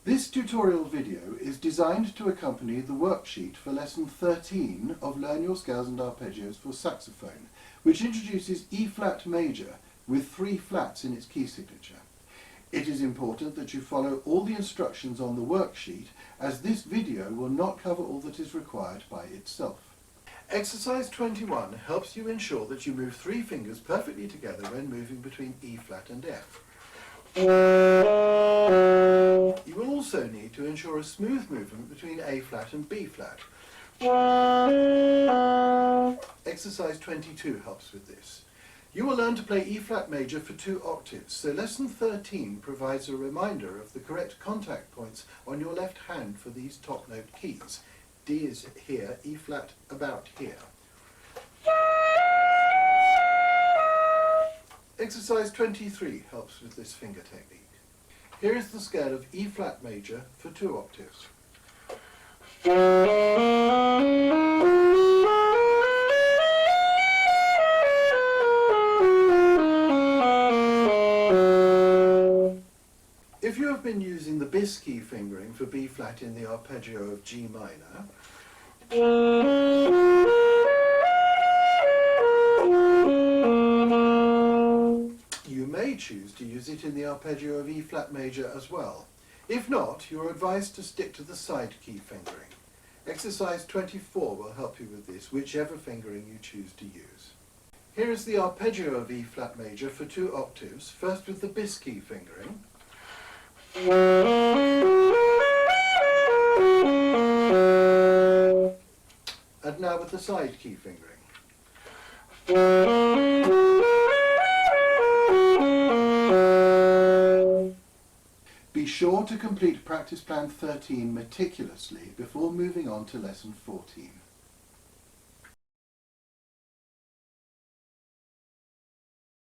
This tutorial video is designed to accompany the worksheet for lesson 13 of Learn Your Scales and Arpeggios for Saxophone, which introduces E-flat major with 3 flats in its key signature. It is important that you follow all the instructions on the worksheet, as this video will not cover all that is required by itself. Exercise 21 helps you ensure that you move 3 fingers perfectly together when moving between E-flat and F. You will also need to ensure a smooth movement between A-flat and B-flat. Exercise 22 helps with this. You will learn to play E-flat major for 2 octaves, so lesson 13 provides a reminder of the correct contact points on your left hand for these top note keys. D is here, E-flat about here. Exercise 23 helps with this finger technique. Here is the scale of E-flat major for 2 octaves. If you have been using the bis key fingering for B-flat in the arpeggio of G minor, you may choose to use it in the arpeggio of E-flat major as well. If not, you are advised to stick to the side key fingering. Exercise 24 will help you with this, whichever fingering you choose to use. Here is the arpeggio of E-flat major for 2 octaves, first with the bis key fingering. And now with the side key fingering. Be sure to complete practice plan 13 meticulously before moving on to lesson 14.